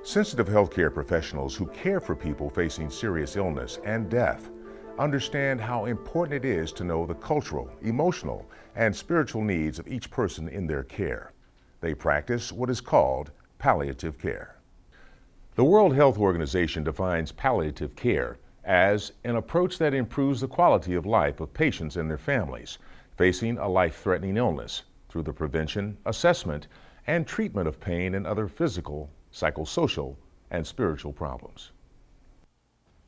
Sensitive healthcare professionals who care for people facing serious illness and death understand how important it is to know the cultural, emotional, and spiritual needs of each person in their care. They practice what is called palliative care. The World Health Organization defines palliative care as an approach that improves the quality of life of patients and their families facing a life-threatening illness through the prevention, assessment, and treatment of pain and other physical, psychosocial, and spiritual problems.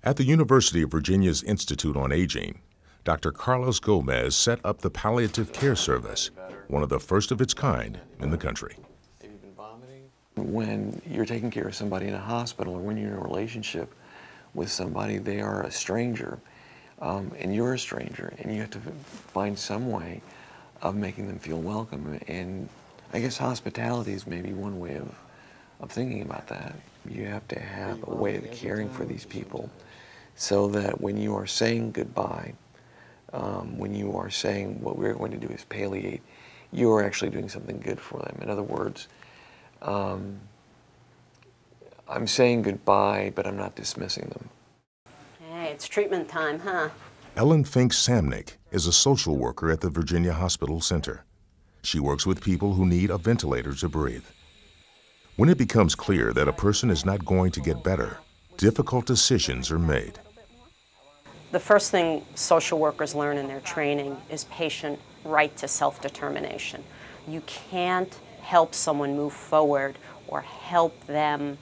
At the University of Virginia's Institute on Aging, Dr. Carlos Gomez set up the Palliative Care Service, one of the first of its kind in the country. When you're taking care of somebody in a hospital, or when you're in a relationship with somebody, they are a stranger, and you're a stranger, and you have to find some way of making them feel welcome. And I guess hospitality is maybe one way of thinking about that. You have to have a way of caring for these people so that when you are saying goodbye, when you are saying what we're going to do is palliate, you are actually doing something good for them. In other words, I'm saying goodbye, but I'm not dismissing them. Hey, it's treatment time, huh? Ellen Fink-Samnick is a social worker at the Virginia Hospital Center. She works with people who need a ventilator to breathe. When it becomes clear that a person is not going to get better, difficult decisions are made. The first thing social workers learn in their training is patient right to self-determination. You can't help someone move forward or help them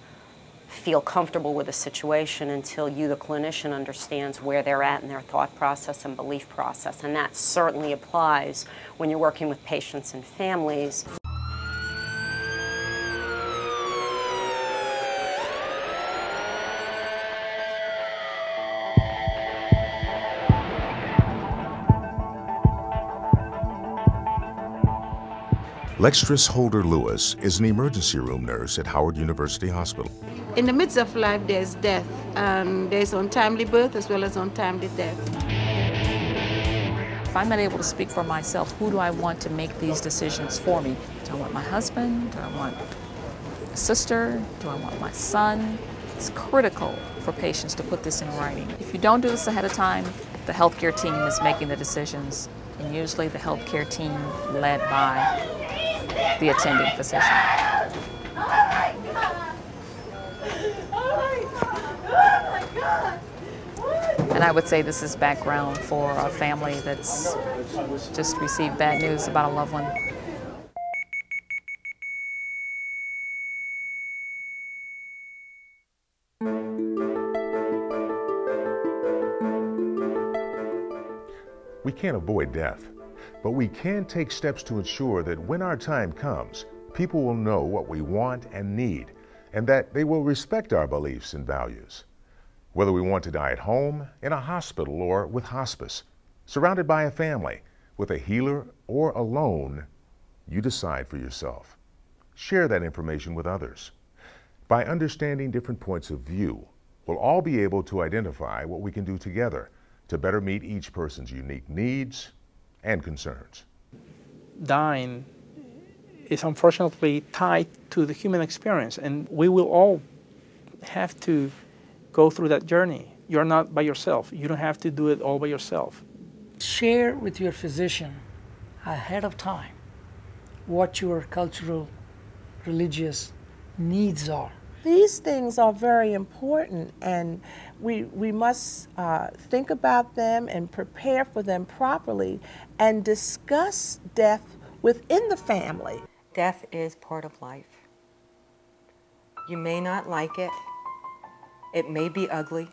feel comfortable with a situation until you, the clinician, understands where they're at in their thought process and belief process. And that certainly applies when you're working with patients and families. Lextris Holder-Lewis is an emergency room nurse at Howard University Hospital. In the midst of life, there's death. There's untimely birth as well as untimely death. If I'm not able to speak for myself, who do I want to make these decisions for me? Do I want my husband? Do I want a sister? Do I want my son? It's critical for patients to put this in writing. If you don't do this ahead of time, the healthcare team is making the decisions, and usually the healthcare team led by the attending physician. And I would say this is background for a family that's just received bad news about a loved one. We can't avoid death, but we can take steps to ensure that when our time comes, people will know what we want and need, and that they will respect our beliefs and values. Whether we want to die at home, in a hospital, or with hospice, surrounded by a family, with a healer, or alone, you decide for yourself. Share that information with others. By understanding different points of view, we'll all be able to identify what we can do together to better meet each person's unique needs and concerns. Dying is unfortunately tied to the human experience, and we will all have to go through that journey. You're not by yourself. You don't have to do it all by yourself. Share with your physician ahead of time what your cultural, religious needs are. These things are very important, and we must think about them and prepare for them properly and discuss death within the family. Death is part of life. You may not like it. It may be ugly,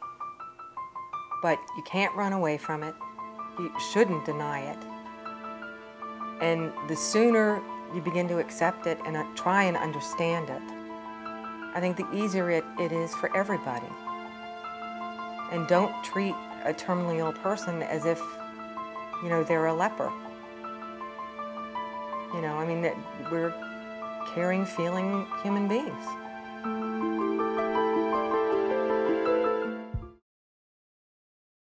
but you can't run away from it. You shouldn't deny it. And the sooner you begin to accept it and try and understand it, I think the easier it is for everybody. And don't treat a terminally ill person as if, you know, they're a leper. You know, I mean, we're caring, feeling human beings.